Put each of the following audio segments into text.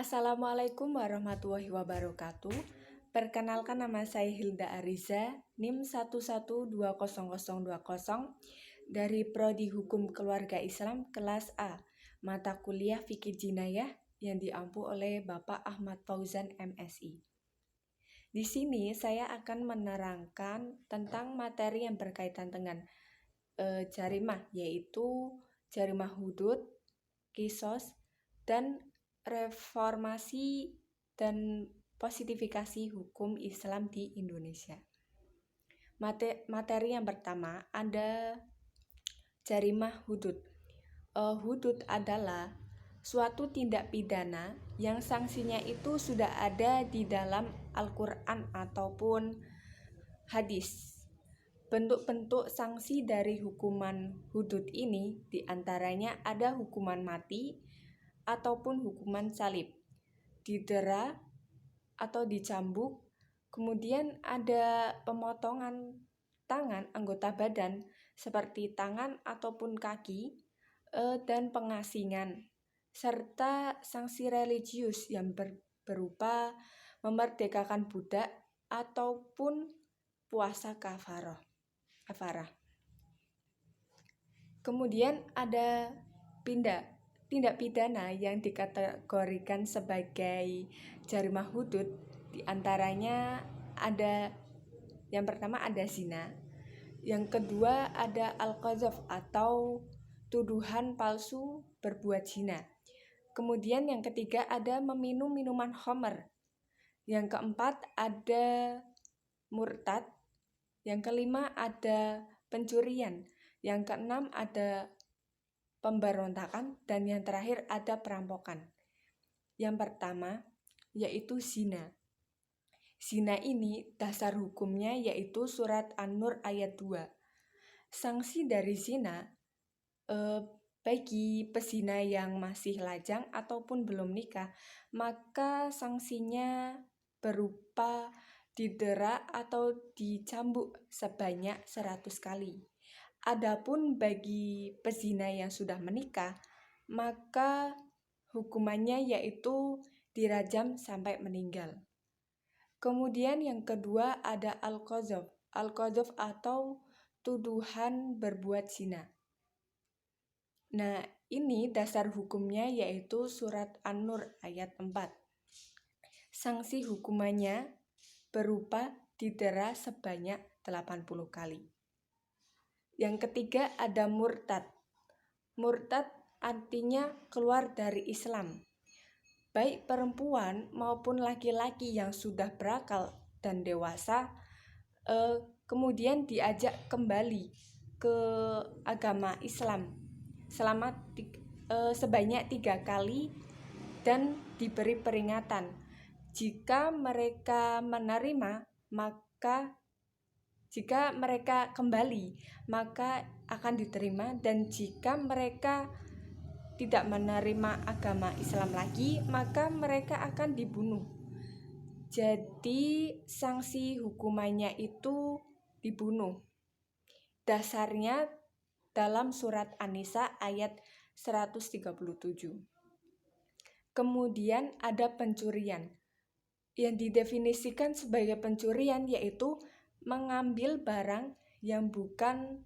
Assalamualaikum warahmatullahi wabarakatuh. Perkenalkan, nama saya Hilda Ariza, NIM 11200020 dari Prodi Hukum Keluarga Islam kelas A, mata kuliah Fikih Jinayah yang diampu oleh Bapak Ahmad Fauzan MSI. Di sini saya akan menerangkan tentang materi yang berkaitan dengan jarimah, yaitu jarimah hudud, kisos, dan reformasi dan positifikasi hukum Islam di Indonesia. Materi yang pertama ada jarimah hudud. Hudud adalah suatu tindak pidana yang sanksinya itu sudah ada di dalam Al-Quran ataupun hadis. Bentuk-bentuk sanksi dari hukuman hudud ini diantaranya ada hukuman mati ataupun hukuman salib, didera atau dicambuk, kemudian ada pemotongan tangan, anggota badan seperti tangan ataupun kaki, dan pengasingan, serta sanksi religius yang berupa memerdekakan budak ataupun puasa kafarah. Kemudian ada tindak pidana yang dikategorikan sebagai jarimah hudud, diantaranya ada yang pertama ada zina, yang kedua ada al-qadzaf atau tuduhan palsu berbuat zina, kemudian yang ketiga ada meminum minuman khamr, yang keempat ada murtad, yang kelima ada pencurian, yang keenam ada pemberontakan, dan yang terakhir ada perampokan. Yang pertama yaitu zina. Zina ini dasar hukumnya yaitu surat An-Nur ayat 2. Sanksi dari zina bagi pezina yang masih lajang ataupun belum nikah, maka sanksinya berupa didera atau dicambuk sebanyak 100 kali. Adapun bagi pezina yang sudah menikah, maka hukumannya yaitu dirajam sampai meninggal. Kemudian yang kedua ada al-qadzaf. Al-qadzaf atau tuduhan berbuat zina. Nah, ini dasar hukumnya yaitu surat An-Nur ayat 4. Sanksi hukumannya berupa didera sebanyak 80 kali. Yang ketiga ada murtad. Murtad artinya keluar dari Islam. Baik perempuan maupun laki-laki yang sudah berakal dan dewasa kemudian diajak kembali ke agama Islam sebanyak 3 kali dan diberi peringatan. Jika mereka kembali, maka akan diterima, dan jika mereka tidak menerima agama Islam lagi, maka mereka akan dibunuh. Jadi sanksi hukumannya itu dibunuh. Dasarnya dalam surat An-Nisa ayat 137. Kemudian ada pencurian. Yang didefinisikan sebagai pencurian yaitu mengambil barang yang bukan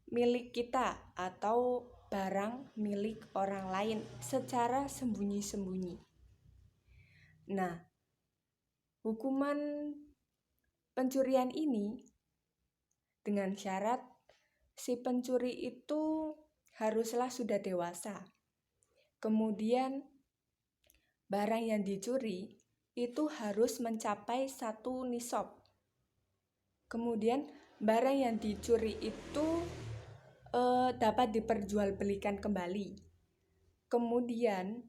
milik kita atau barang milik orang lain secara sembunyi-sembunyi. Nah, hukuman pencurian ini dengan syarat si pencuri itu haruslah sudah dewasa. Kemudian barang yang dicuri itu harus mencapai 1 nisab. Kemudian barang yang dicuri itu dapat diperjualbelikan kembali. Kemudian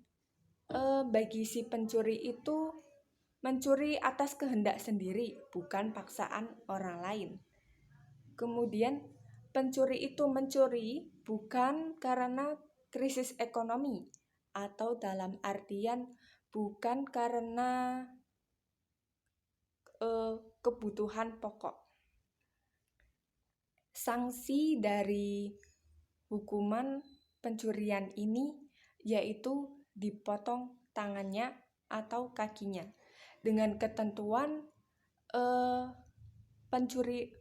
bagi si pencuri itu mencuri atas kehendak sendiri, bukan paksaan orang lain. Kemudian pencuri itu mencuri bukan karena krisis ekonomi atau dalam artian bukan karena kebutuhan pokok. Sanksi dari hukuman pencurian ini yaitu dipotong tangannya atau kakinya. Dengan ketentuan pencuri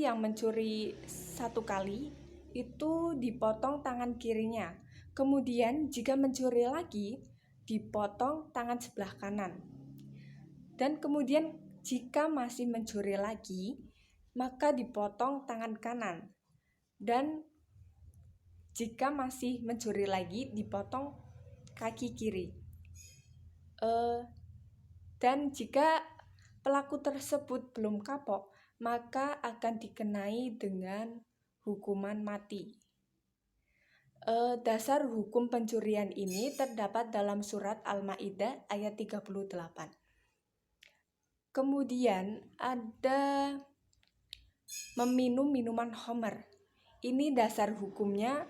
yang mencuri 1 kali itu dipotong tangan kirinya. Kemudian jika mencuri lagi dipotong tangan sebelah kanan. Dan kemudian jika masih mencuri lagi maka dipotong tangan kanan. Dan jika masih mencuri lagi dipotong kaki kiri. Dan jika pelaku tersebut belum kapok, maka akan dikenai dengan hukuman mati. Dasar hukum pencurian ini terdapat dalam surat Al-Maidah ayat 38. Kemudian ada meminum minuman khamr. Ini dasar hukumnya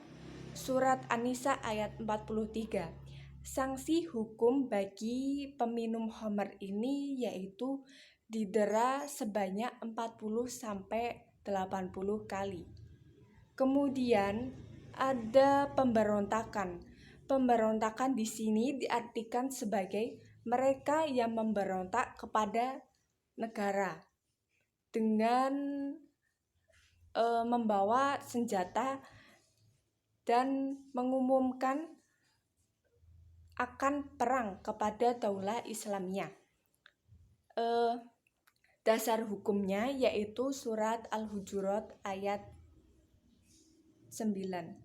surat An-Nisa ayat 43. Sanksi hukum bagi peminum khamr ini yaitu didera sebanyak 40-80 kali. Kemudian ada pemberontakan. Pemberontakan di sini diartikan sebagai mereka yang memberontak kepada negara dengan membawa senjata dan mengumumkan akan perang kepada Daulah Islamiyah. Dasar hukumnya yaitu surat Al-Hujurat ayat 9.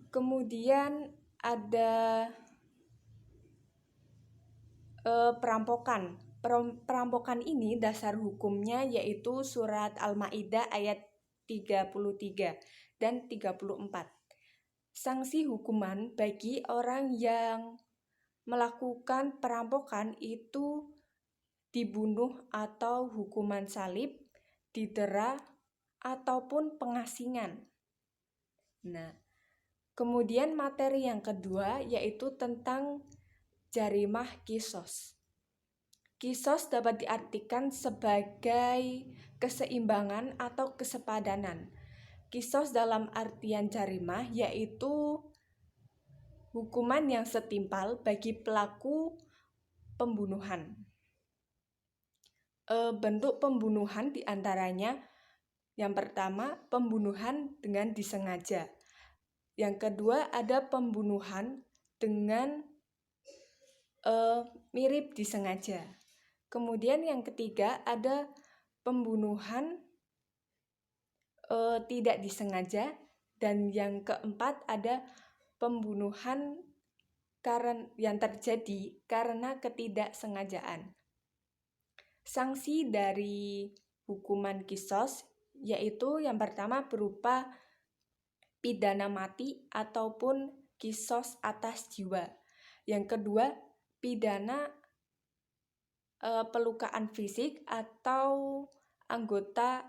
Kemudian ada perampokan. Perampokan ini dasar hukumnya yaitu surat Al-Maidah ayat 33 dan 34. Sanksi hukuman bagi orang yang melakukan perampokan itu dibunuh atau hukuman salib, didera, ataupun pengasingan. Nah, kemudian materi yang kedua yaitu tentang jarimah kisos. Kisos dapat diartikan sebagai keseimbangan atau kesepadanan. Kisos dalam artian jarimah yaitu hukuman yang setimpal bagi pelaku pembunuhan. Bentuk pembunuhan diantaranya yang pertama pembunuhan dengan disengaja. Yang kedua ada pembunuhan dengan mirip disengaja. Kemudian yang ketiga ada pembunuhan tidak disengaja. Dan yang keempat ada pembunuhan yang terjadi karena ketidaksengajaan. Sanksi dari hukuman kisos yaitu yang pertama berupa pidana mati ataupun kisos atas jiwa. Yang kedua pidana pelukaan fisik atau anggota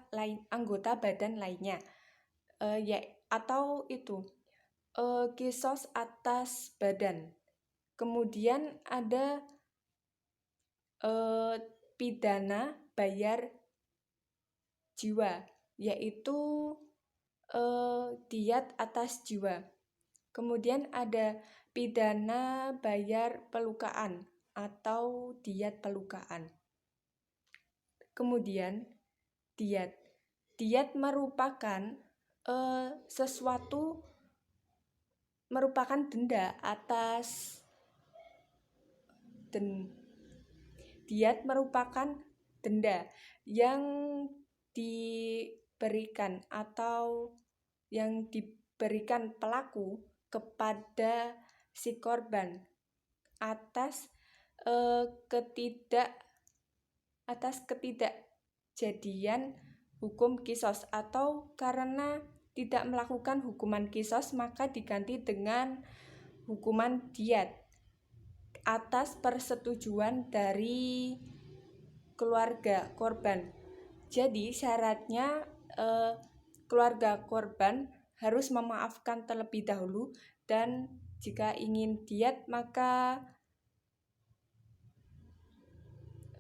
badan lainnya, atau itu kisos atas badan. Kemudian ada pidana bayar jiwa, yaitu diat atas jiwa. Kemudian ada pidana bayar pelukaan atau diat pelukaan. Kemudian diat merupakan merupakan denda atas diat merupakan denda yang diberikan atau yang diberikan pelaku kepada si korban atas ketidakjadian hukum kisos, atau karena tidak melakukan hukuman kisos maka diganti dengan hukuman diat atas persetujuan dari keluarga korban. Jadi syaratnya keluarga korban harus memaafkan terlebih dahulu, dan jika ingin diat maka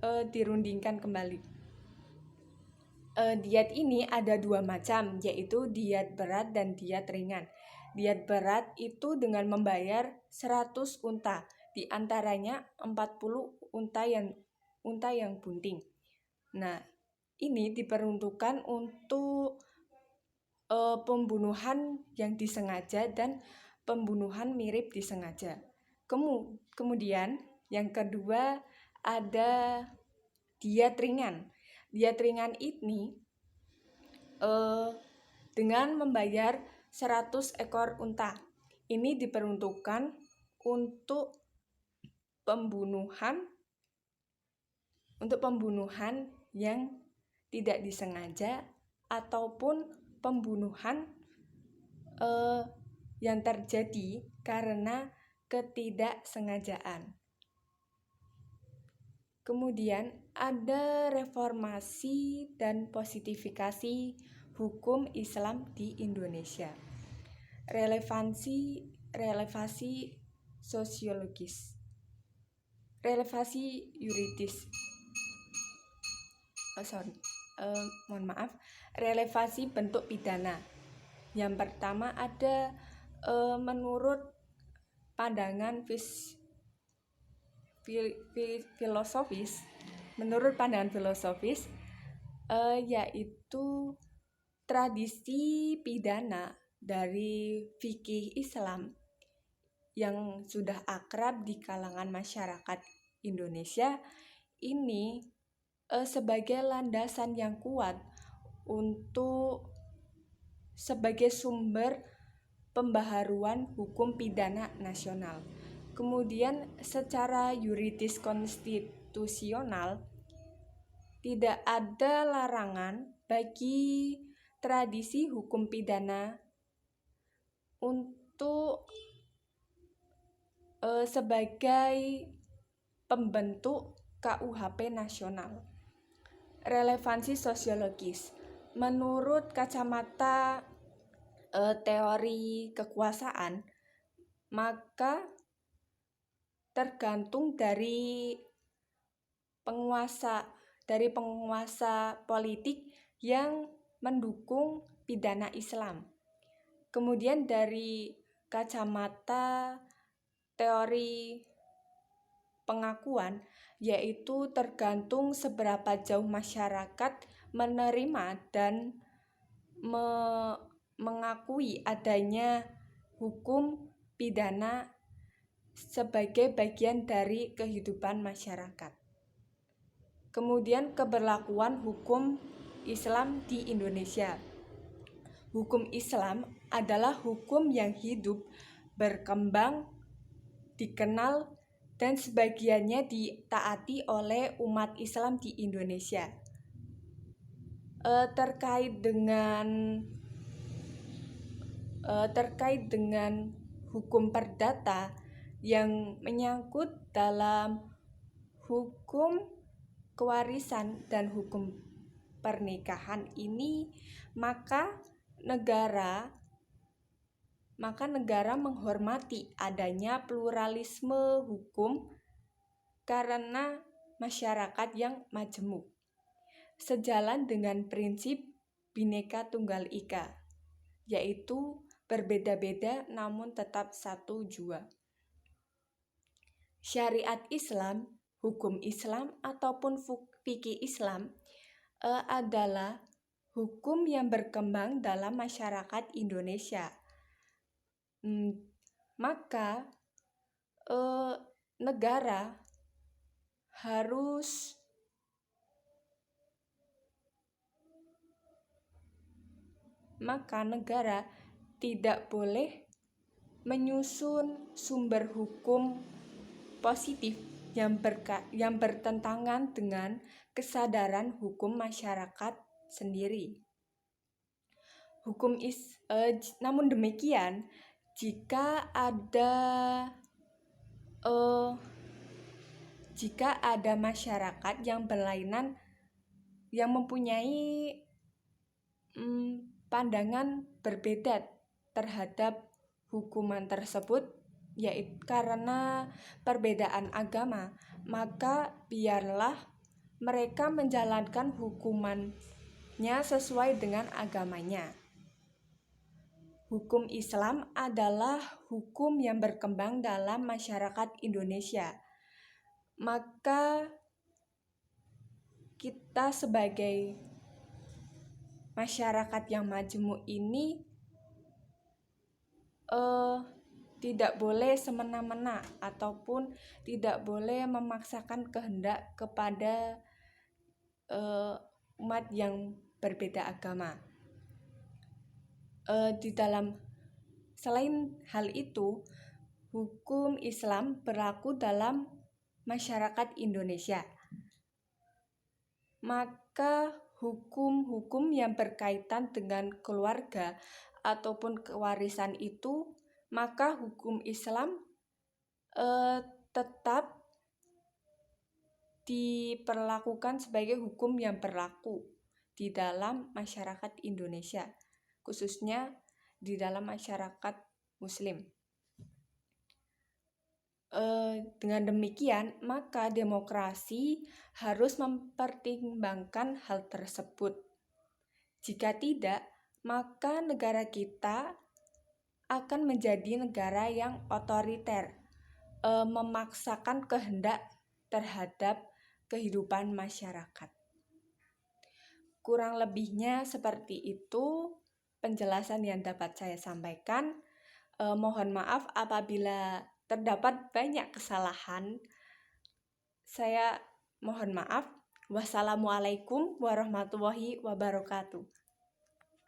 dirundingkan kembali. Diat ini ada 2 macam, yaitu diat berat dan diat ringan. Diet berat itu dengan membayar 100 unta, di antaranya 40 unta yang bunting. Nah, ini diperuntukkan untuk pembunuhan yang disengaja dan pembunuhan mirip disengaja. Kemudian yang kedua ada diet ringan. Diet ringan ini dengan membayar 100 ekor unta. Ini diperuntukkan untuk pembunuhan yang tidak disengaja ataupun pembunuhan yang terjadi karena ketidaksengajaan. Kemudian ada reformasi dan positifikasi hukum Islam di Indonesia. Relevansi sosiologis, relevasi yuridis. Relevasi bentuk pidana. Yang pertama ada menurut pandangan filosofis, yaitu tradisi pidana dari fikih Islam yang sudah akrab di kalangan masyarakat Indonesia ini sebagai landasan yang kuat untuk sebagai sumber pembaharuan hukum pidana nasional. Kemudian secara yuridis konstitusional tidak ada larangan bagi tradisi hukum pidana untuk sebagai pembentuk KUHP nasional. Relevansi sosiologis. Menurut kacamata teori kekuasaan, maka tergantung dari penguasa politik yang mendukung pidana Islam. Kemudian dari kacamata teori pengakuan, yaitu tergantung seberapa jauh masyarakat menerima dan mengakui adanya hukum pidana sebagai bagian dari kehidupan masyarakat. Kemudian keberlakuan hukum Islam di Indonesia. Hukum Islam adalah hukum yang hidup, berkembang, dikenal, dan sebagiannya ditaati oleh umat Islam di Indonesia. Terkait dengan hukum perdata yang menyangkut dalam hukum kewarisan dan hukum pernikahan ini, maka negara menghormati adanya pluralisme hukum karena masyarakat yang majemuk, sejalan dengan prinsip Bhinneka Tunggal Ika, yaitu berbeda-beda namun tetap satu jua. Syariat Islam, hukum Islam ataupun fikih Islam adalah hukum yang berkembang dalam masyarakat Indonesia. Maka negara tidak boleh menyusun sumber hukum positif yang bertentangan dengan kesadaran hukum masyarakat sendiri. Namun demikian, jika ada masyarakat yang berlainan, yang mempunyai pandangan berbeda terhadap hukuman tersebut, yaitu karena perbedaan agama, maka biarlah mereka menjalankan hukumannya sesuai dengan agamanya. hukum Islam adalah hukum yang berkembang dalam masyarakat Indonesia. Maka kita sebagai masyarakat yang majemuk ini tidak boleh semena-mena ataupun tidak boleh memaksakan kehendak kepada umat yang berbeda agama. Selain hal itu, hukum Islam berlaku dalam masyarakat Indonesia. Maka hukum-hukum yang berkaitan dengan keluarga ataupun kewarisan itu, maka hukum Islam tetap diperlakukan sebagai hukum yang berlaku di dalam masyarakat Indonesia, khususnya di dalam masyarakat Muslim. Dengan demikian, maka demokrasi harus mempertimbangkan hal tersebut. Jika tidak, maka negara kita akan menjadi negara yang otoriter, memaksakan kehendak terhadap kehidupan masyarakat. Kurang lebihnya seperti itu penjelasan yang dapat saya sampaikan. Mohon maaf apabila terdapat banyak kesalahan. Saya mohon maaf. Wassalamualaikum warahmatullahi wabarakatuh.